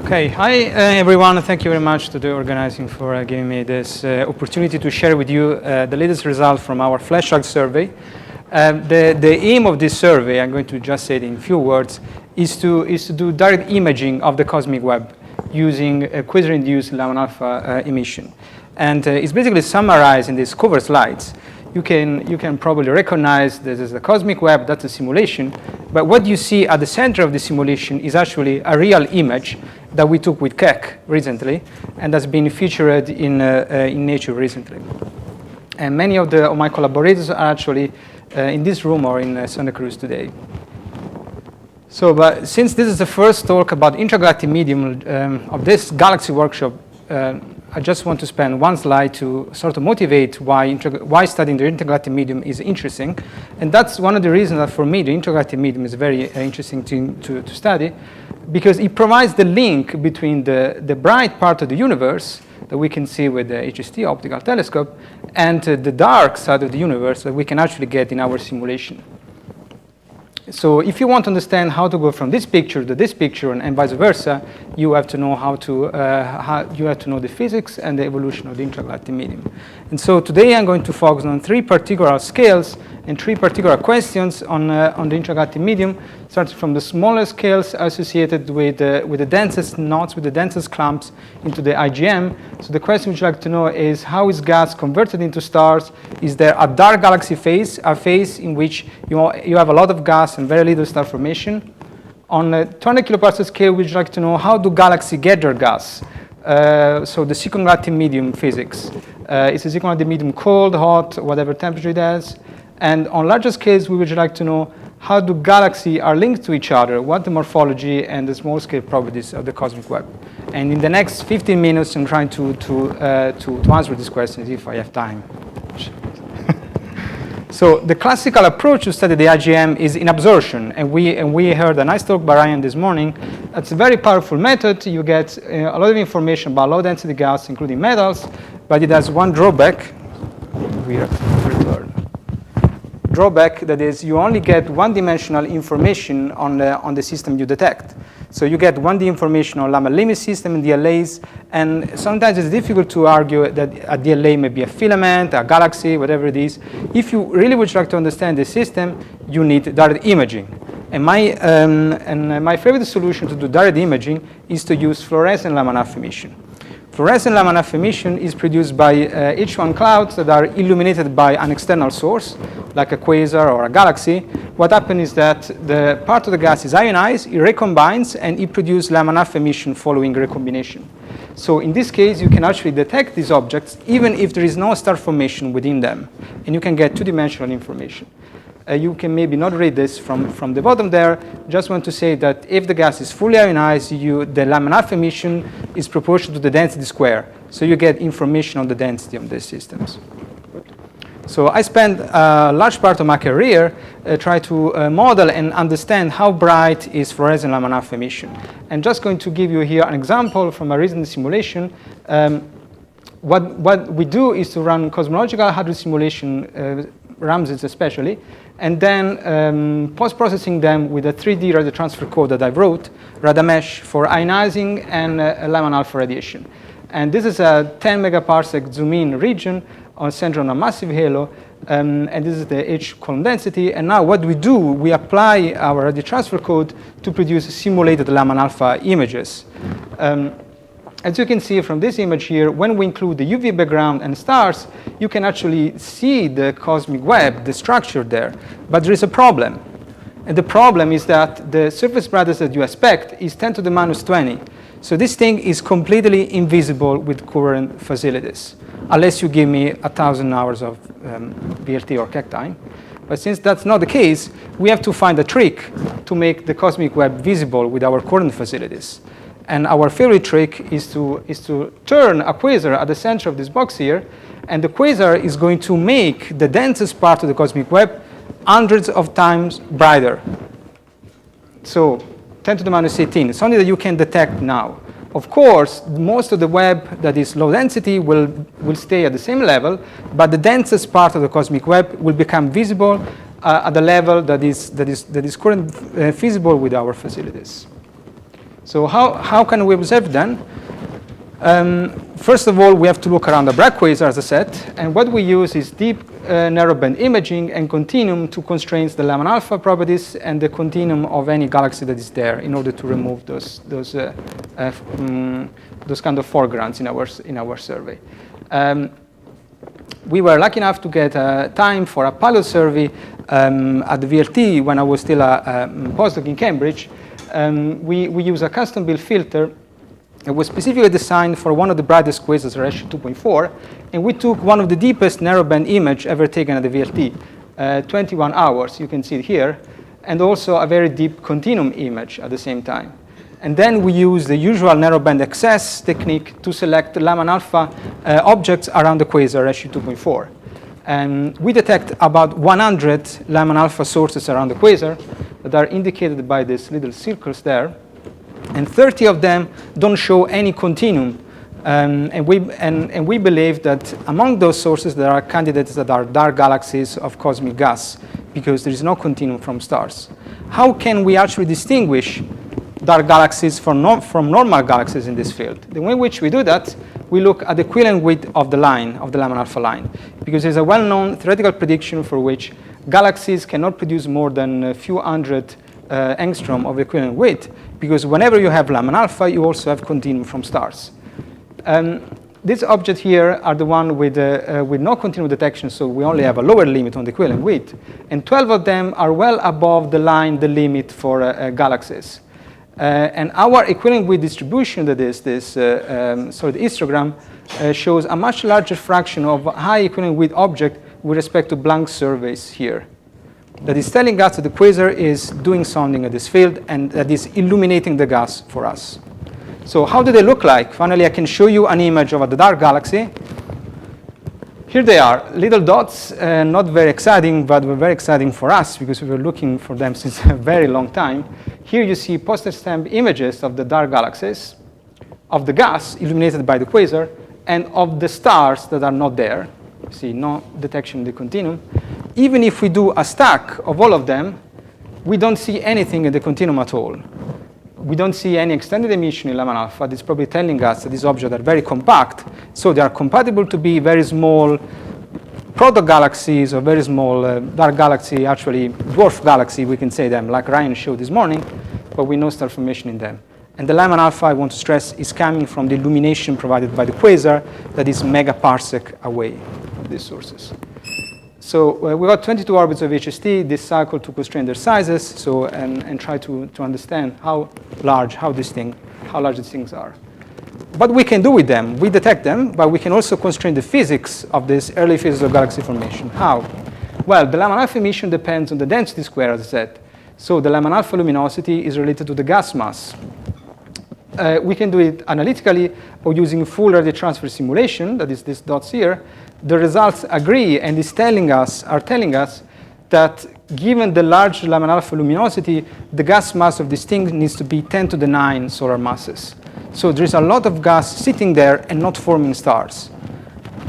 Okay, hi everyone. Thank you very much to the organizing for giving me this opportunity to share with you the latest result from our FlashArc survey. The aim of this survey, I'm going to just say it in a few words, is to do direct imaging of the cosmic web using a quasar-induced Lyman alpha emission. And it's basically summarized in these cover slides. You can probably recognize this is the cosmic web, that's a simulation, but what you see at the center of the simulation is actually a real image that we took with Keck recently, and that's been featured in Nature recently. And many of my collaborators are actually in this room or in Santa Cruz today. So, but since this is the first talk about intergalactic medium of this Galaxy workshop, I just want to spend one slide to sort of motivate why studying the intergalactic medium is interesting. And that's one of the reasons that for me the intergalactic medium is very interesting to study, because it provides the link between the bright part of the universe that we can see with the HST optical telescope and the dark side of the universe that we can actually get in our simulation. So if you want to understand how to go from this picture to this picture and vice versa, you have to know you have to know the physics and the evolution of the intergalactic medium. And so today I'm going to focus on three particular scales and three particular questions on the intergalactic medium, starting from the smaller scales associated with the densest knots, with the densest clumps into the IgM. So the question which I'd like to know is, how is gas converted into stars? Is there a dark galaxy phase, a phase in which you have a lot of gas and very little star formation? On a 200 kiloparsec scale, we'd like to know, how do galaxies get their gas? So the circumgalactic medium physics. Is the circumgalactic medium cold, hot, whatever temperature it has? And on larger scales, we would like to know, how do galaxies are linked to each other? What the morphology and the small scale properties of the cosmic web? And in the next 15 minutes, I'm trying to answer these questions if I have time. So the classical approach to study the IgM is in absorption, and we heard a nice talk by Ryan this morning. It's a very powerful method. You get a lot of information about low density gas, including metals, but it has one drawback. We have to return. Drawback, that is, you only get one-dimensional information on the system you detect. So you get 1D information on Lambda limit system and DLAs, and sometimes it's difficult to argue that a DLA may be a filament, a galaxy, whatever it is. If you really would like to understand the system, you need direct imaging. And my favorite solution to do direct imaging is to use fluorescent Lyman alpha emission. Fluorescent Lyman alpha emission is produced by H1 clouds that are illuminated by an external source, like a quasar or a galaxy. What happens is that the part of the gas is ionized, it recombines, and it produces Lyman alpha emission following recombination. So in this case, you can actually detect these objects even if there is no star formation within them, and you can get two-dimensional information. You can maybe not read this from the bottom there. Just want to say that if the gas is fully ionized, the Lyman alpha emission is proportional to the density square. So you get information on the density of these systems. So I spent a large part of my career trying to model and understand how bright is fluorescent Lyman alpha emission. I'm just going to give you here an example from a recent simulation. What we do is to run cosmological hadron simulation, Ramses especially, and then post-processing them with a 3D radio transfer code that I wrote, Radamesh, for ionizing and Lyman alpha radiation. And this is a 10 megaparsec zoom-in region on center on a massive halo, and this is the H column density. And now what we do, we apply our radio transfer code to produce simulated Lyman alpha images. As you can see from this image here, when we include the UV background and stars, you can actually see the cosmic web, the structure there. But there is a problem. And the problem is that the surface brightness that you expect is 10 to the minus 20. So this thing is completely invisible with current facilities, unless you give me 1,000 hours of VLT or Keck time. But since that's not the case, we have to find a trick to make the cosmic web visible with our current facilities. And our favorite trick is to turn a quasar at the center of this box here, and the quasar is going to make the densest part of the cosmic web hundreds of times brighter. So 10 to the minus 18, something that you can detect now. Of course, most of the web that is low density will stay at the same level, but the densest part of the cosmic web will become visible at the level that is currently feasible with our facilities. So how can we observe then? First of all, we have to look around the black quasar, as I said, and what we use is deep narrowband imaging and continuum to constrain the Lyman alpha properties and the continuum of any galaxy that is there in order to remove those kind of foregrounds in our survey. We were lucky enough to get time for a pilot survey at the VLT when I was still a postdoc in Cambridge. We use a custom-built filter. It was specifically designed for one of the brightest quasars, Redshift 2.4, and we took one of the deepest narrowband image ever taken at the VLT, 21 hours, you can see it here, and also a very deep continuum image at the same time. And then we use the usual narrowband access technique to select Lyman alpha objects around the quasar, Redshift 2.4. And we detect about 100 Lyman alpha sources around the quasar that are indicated by these little circles there. And 30 of them don't show any continuum. And we believe that among those sources, there are candidates that are dark galaxies of cosmic gas, because there is no continuum from stars. How can we actually distinguish dark galaxies from normal galaxies in this field? The way in which we do that, we look at the equivalent width of the line, of the Lyman alpha line, because there's a well-known theoretical prediction for which galaxies cannot produce more than a few hundred angstrom of equivalent width, because whenever you have Lyman alpha, you also have continuum from stars. These objects here are the one with no continuum detection, so we only have a lower limit on the equivalent width, and 12 of them are well above the line, the limit for galaxies. And our equivalent width distribution, that is the histogram, shows a much larger fraction of high equivalent width object with respect to blank surveys here. That is telling us that the quasar is doing something at this field and that is illuminating the gas for us. So how do they look like? Finally, I can show you an image of the dark galaxy. Here they are, little dots, not very exciting, but were very exciting for us because we were looking for them since a very long time. Here you see postage stamp images of the dark galaxies, of the gas illuminated by the quasar, and of the stars that are not there. You see no detection in the continuum. Even if we do a stack of all of them, we don't see anything in the continuum at all. We don't see any extended emission in Lyman alpha. This is probably telling us that these objects are very compact, so they are compatible to be very small proto-galaxies or very small dark galaxy, actually dwarf galaxy, we can say them, like Ryan showed this morning, but we know star formation in them. And the Lyman alpha, I want to stress, is coming from the illumination provided by the quasar that is megaparsec away from these sources. So we got 22 orbits of HST this cycle to constrain their sizes, so and try to understand how large these things are. What we can do with them, we detect them, but we can also constrain the physics of this early phases of galaxy formation. How? Well, the Lyman alpha emission depends on the density square, as I said. So the Lyman alpha luminosity is related to the gas mass. We can do it analytically or using full radial transfer simulation, that is these dots here. The results agree and are telling us that given the large Lyman alpha luminosity, the gas mass of this thing needs to be 10 to the 9 solar masses. So there is a lot of gas sitting there and not forming stars.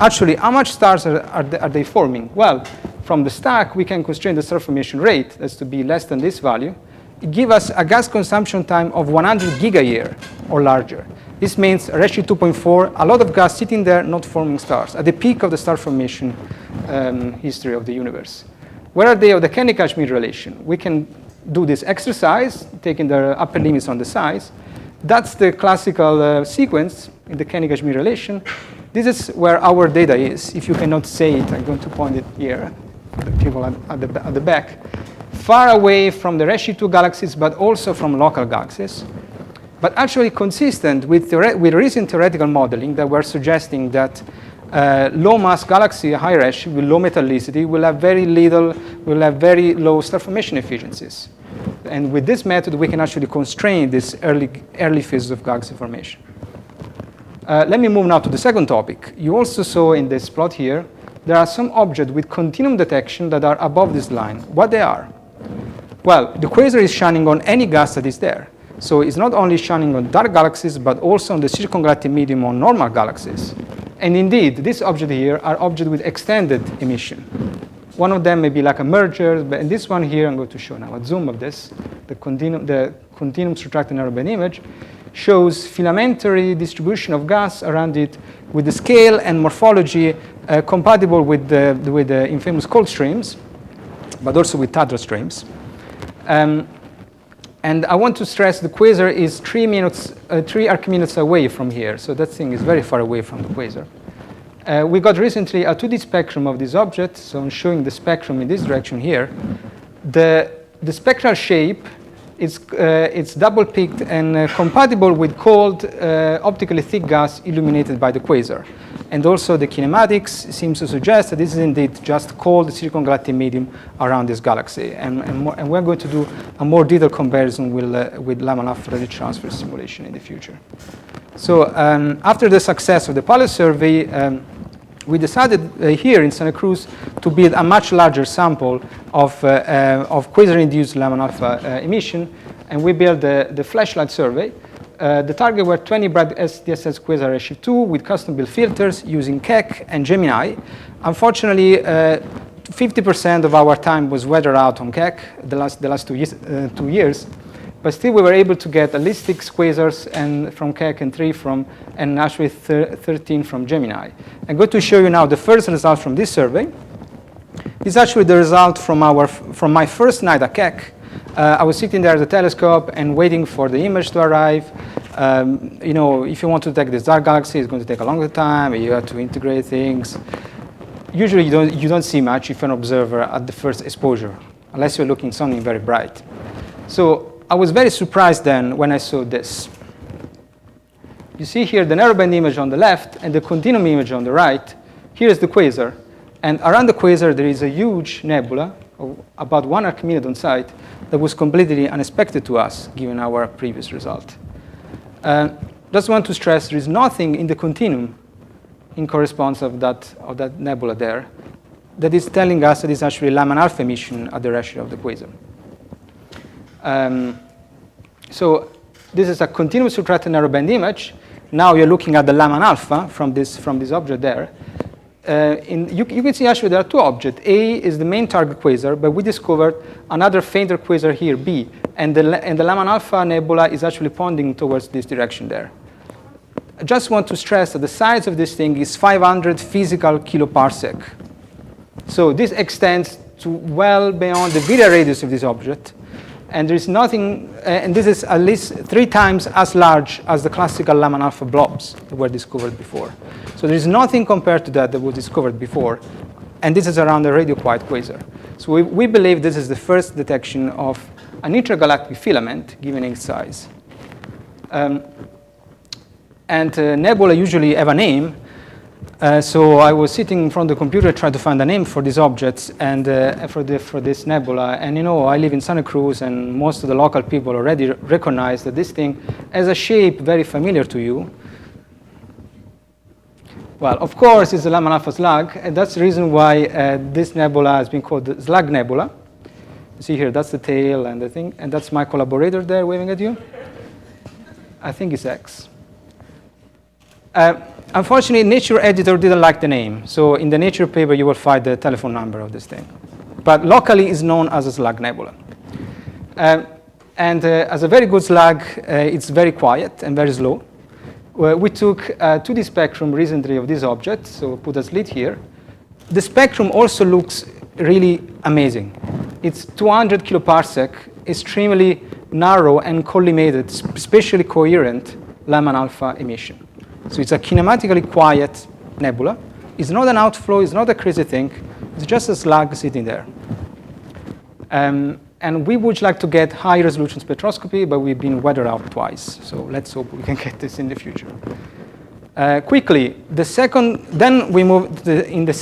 Actually, how much stars are they forming? Well, from the stack, we can constrain the star formation rate, that's to be less than this value. It gives us a gas consumption time of 100 giga-year or larger. This means Redshift 2.4, a lot of gas sitting there, not forming stars, at the peak of the star formation history of the universe. Where are they of the Cantalupo relation? We can do this exercise, taking the upper limits on the size. That's the classical sequence in the Cantalupo relation. This is where our data is. If you cannot say it, I'm going to point it here, the people at the back. Far away from the Redshift 2 galaxies, but also from local galaxies. But actually consistent with recent theoretical modeling that were suggesting that low mass galaxy, high redshift with low metallicity will have very low star formation efficiencies. And with this method, we can actually constrain this early phases of galaxy formation. Let me move now to the second topic. You also saw in this plot here, there are some objects with continuum detection that are above this line. What they are? Well, the quasar is shining on any gas that is there. So it's not only shining on dark galaxies, but also on the circumgalactic medium on normal galaxies. And indeed, these objects here are objects with extended emission. One of them may be like a merger, but in this one here, I'm going to show now a zoom of this. the continuum subtracted narrowband image, shows filamentary distribution of gas around it with the scale and morphology compatible with the infamous cold streams, but also with Tadra streams. And I want to stress the quasar is 3 arc-minutes away from here, so that thing is very far away from the quasar. We got recently a 2D spectrum of this object, so I'm showing the spectrum in this direction here. The spectral shape it's double-peaked and compatible with cold, optically thick gas illuminated by the quasar. And also the kinematics seems to suggest that this is indeed just cold circumgalactic medium around this galaxy. And we're going to do a more detailed comparison with Lyman alpha radiation transfer simulation in the future. So after the success of the pilot survey, we decided here in Santa Cruz to build a much larger sample of quasar-induced Lyman alpha emission, and we built the flashlight survey. The target were 20 bright SDSS quasar redshift 2 with custom-built filters using Keck and Gemini. Unfortunately, 50% of our time was weathered out on Keck the last 2 years. But still, we were able to get at least 6 quasars and from Keck and 3 and actually 13 from Gemini. I'm going to show you now the first result from this survey. This is actually the result from my first night at Keck. I was sitting there at the telescope and waiting for the image to arrive. You know, if you want to detect this dark galaxy, it's going to take a longer time. You have to integrate things. Usually, you don't see much if you're an observer at the first exposure, unless you're looking at something very bright. So I was very surprised then when I saw this. You see here the narrowband image on the left and the continuum image on the right. Here is the quasar. And around the quasar, there is a huge nebula of about 1 arc-minute on site that was completely unexpected to us, given our previous result. Just want to stress there is nothing in the continuum in correspondence of that nebula there that is telling us that it's actually Lyman alpha emission at the redshift of the quasar. So this is a continuous subtracted narrowband image. Now you're looking at the Lyman alpha from this object there. You can see actually there are 2 objects. A is the main target quasar, but we discovered another fainter quasar here, B. And the Lyman alpha nebula is actually pointing towards this direction there. I just want to stress that the size of this thing is 500 physical kiloparsec. So this extends to well beyond the virial radius of this object. And there is nothing, and this is at least 3 times as large as the classical Lyman alpha blobs that were discovered before. So there is nothing compared to that was discovered before. And this is around a radio-quiet quasar. So we believe this is the first detection of an intergalactic filament, given its size. Nebula usually have a name. So I was sitting in front of the computer trying to find a name for these objects and for this nebula. And you know, I live in Santa Cruz, and most of the local people already recognize that this thing has a shape very familiar to you. Well, of course, it's the Lyman alpha slug, and that's the reason why this nebula has been called the Slug Nebula. You see here, that's the tail and the thing, and that's my collaborator there waving at you. I think it's X. Unfortunately, Nature editor didn't like the name. So in the Nature paper, you will find the telephone number of this thing. But locally, it's known as a Slug Nebula. As a very good slug, it's very quiet and very slow. We took a 2D spectrum recently of this object, so put a slit here. The spectrum also looks really amazing. It's 200 kiloparsec, extremely narrow and collimated, spatially coherent Lyman alpha emission. So it's a kinematically quiet nebula. It's not an outflow, it's not a crazy thing. It's just a slug sitting there. And we would like to get high resolution spectroscopy, but we've been weathered out twice. So let's hope we can get this in the future. Quickly, then we moved in the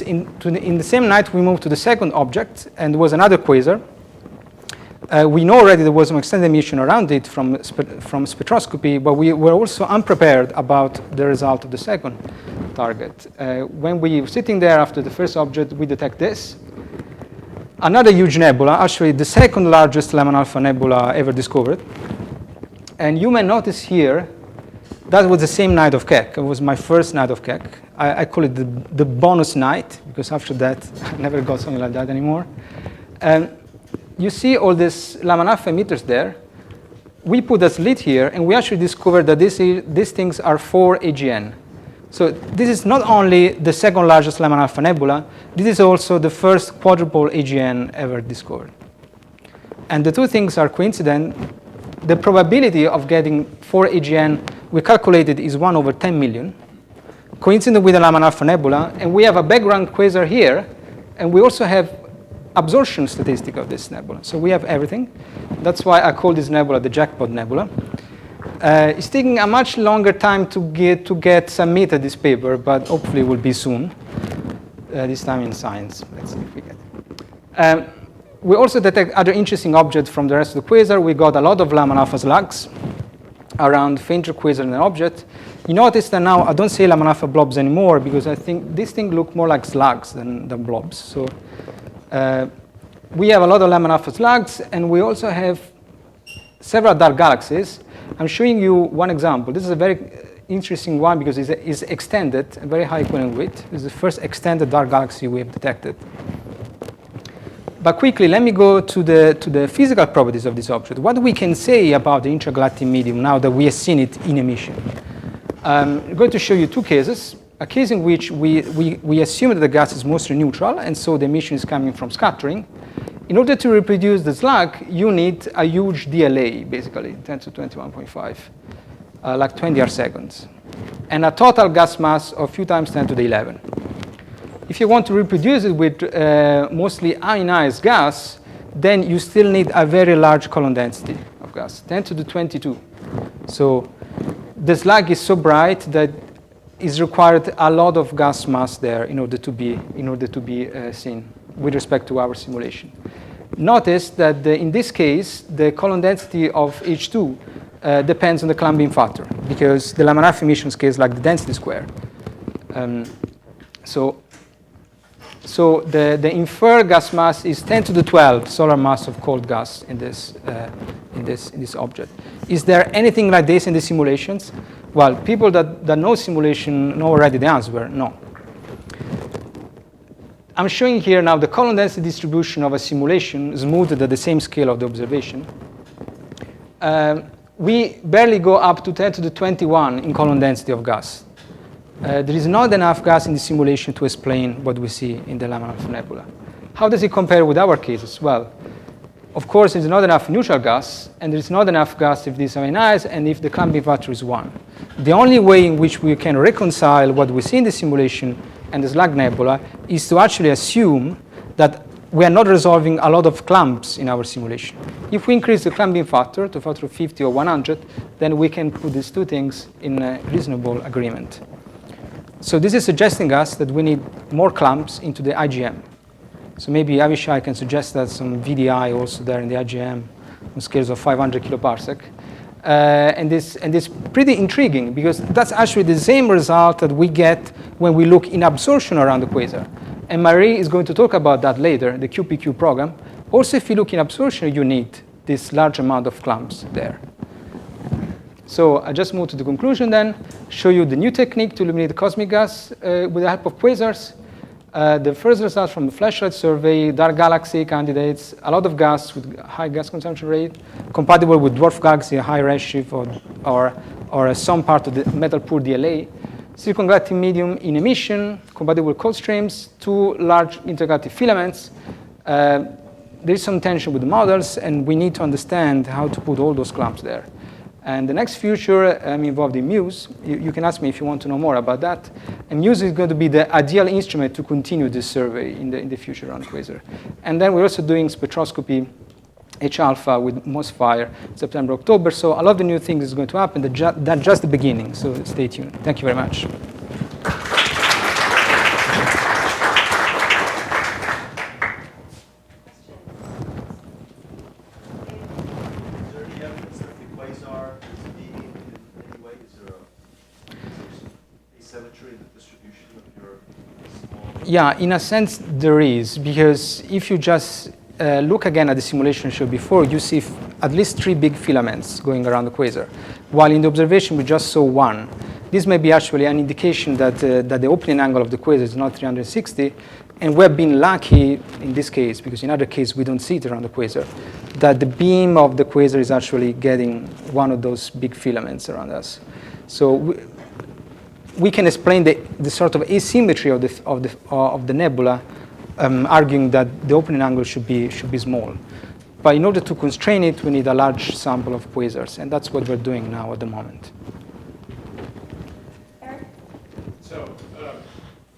same night we moved to the second object, and there was another quasar. We know already there was some extended emission around it from spectroscopy, but we were also unprepared about the result of the second target. When we were sitting there after the first object, we detect this. Another huge nebula, actually the second largest Lyman alpha nebula ever discovered. And you may notice here, that was the same night of Keck. It was my first night of Keck. I call it the bonus night, because after that, I never got something like that anymore. you see all these Raman alpha emitters there. We put a slit here, and we actually discovered that these things are 4 AGN. So this is not only the second largest Raman alpha nebula, this is also the first quadruple AGN ever discovered. And the two things are coincident. The probability of getting 4 AGN we calculated is 1 over 10 million, coincident with the Raman alpha nebula, and we have a background quasar here, and we also have absorption statistic of this nebula. So we have everything. That's why I call this nebula the jackpot nebula. It's taking a much longer time to get submitted this paper, but hopefully it will be soon. This time in Science. Let's see if we get it. We also detect other interesting objects from the rest of the quasar. We got a lot of Raman alpha slugs around fainter quasar than object. You notice that now I don't say Raman alpha blobs anymore because I think this thing look more like slugs than blobs. So we have a lot of Raman alpha slugs, and we also have several dark galaxies. I'm showing you one example. This is a very interesting one because it's extended, a very high equivalent width. This is the first extended dark galaxy we have detected. But quickly, let me go to the physical properties of this object. What we can say about the intragalactic medium now that we have seen it in emission. I'm going to show you two cases. A case in which we assume that the gas is mostly neutral, and so the emission is coming from scattering. In order to reproduce the slug, you need a huge DLA, basically, 10 to 21.5, like 20 arcseconds, and a total gas mass of a few times 10 to the 11. If you want to reproduce it with mostly ionized gas, then you still need a very large column density of gas, 10 to the 22. So the slug is so bright that is required a lot of gas mass there in order to be seen with respect to our simulation. Notice that in this case, the column density of H2 depends on the clumping factor because the Raman alpha emission scales like the density square. So the inferred gas mass is 10 to the 12 solar mass of cold gas in this object. Is there anything like this in the simulations? Well, people that know simulation know already the answer, no. I'm showing here now the column density distribution of a simulation smoothed at the same scale of the observation. We barely go up to 10 to the 21 in column density of gas. There is not enough gas in the simulation to explain what we see in the Raman alpha nebula. How does it compare with our cases? Well, of course, there is not enough neutral gas, and there is not enough gas if this is ionized and if the clumping factor is 1. The only way in which we can reconcile what we see in the simulation and the Slug Nebula is to actually assume that we are not resolving a lot of clumps in our simulation. If we increase the clumping factor to a factor of 50 or 100, then we can put these two things in a reasonable agreement. So this is suggesting us that we need more clumps into the IgM. So maybe Avishai can suggest that some VDI also there in the IgM on scales of 500 kiloparsec. And it's pretty intriguing because that's actually the same result that we get when we look in absorption around the quasar. And Marie is going to talk about that later, the QPQ program. Also, if you look in absorption, you need this large amount of clumps there. So I just move to the conclusion then, show you the new technique to illuminate the cosmic gas with the help of quasars. The first result from the flashlight survey, dark galaxy candidates, a lot of gas with high gas consumption rate, compatible with dwarf galaxy, high redshift, or some part of the metal poor DLA. Silicon galactic medium in emission, compatible with cold streams, two large intergalactic filaments. There is some tension with the models, and we need to understand how to put all those clumps there. And the next future, I'm involved in MUSE. You can ask me if you want to know more about that. And MUSE is going to be the ideal instrument to continue this survey in the future around quasar. And then we're also doing spectroscopy H-alpha with MOSFIRE September, October. So a lot of the new things is going to happen. That's just the beginning. So stay tuned. Thank you very much. Yeah, in a sense, there is, because if you just look again at the simulation show before, you see at least 3 big filaments going around the quasar, while in the observation we just saw 1. this may be actually an indication that, that the opening angle of the quasar is not 360, and we've been lucky in this case, because in other cases we don't see it around the quasar, that the beam of the quasar is actually getting one of those big filaments around us. So we can explain the sort of asymmetry of the nebula, arguing that the opening angle should be small. But in order to constrain it, we need a large sample of quasars, and that's what we're doing now at the moment. Eric? So,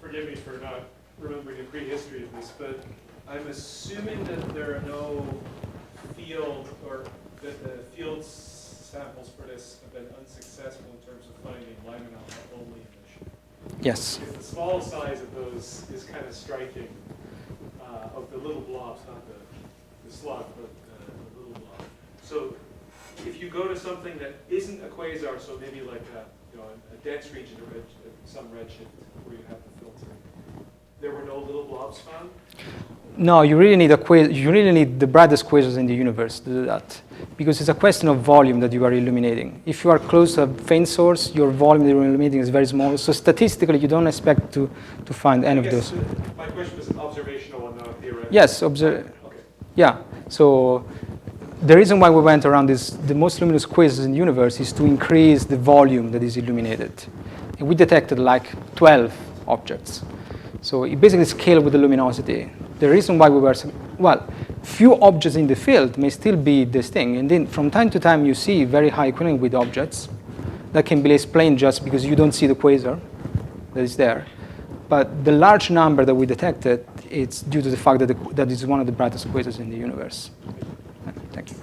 forgive me for not remembering the prehistory of this, but I'm assuming that there are no field, or that the field samples for this have been unsuccessful in terms of finding Lyman alpha-only emission. Yes. Because the small size of those is kind of striking, of the little blobs, not the slug, but the little blob. So if you go to something that isn't a quasar, so maybe like a dense region, some redshift where you have the filter, there were no little blobs found? No, you really need you really need the brightest quasars in the universe to do that, because it's a question of volume that you are illuminating. If you are close to a faint source, your volume that you're illuminating is very small, so statistically you don't expect to find any of those. My question was observational and not theoretical. Yes, Okay. yeah. So the reason why we went around the most luminous quasars in the universe is to increase the volume that is illuminated. And we detected like 12 objects. So it basically scaled with the luminosity. The reason why we were, well, few objects in the field may still be this thing. And then from time to time you see very high equivalent with objects that can be explained just because you don't see the quasar that is there. But the large number that we detected, it's due to the fact that that is one of the brightest quasars in the universe. Thank you.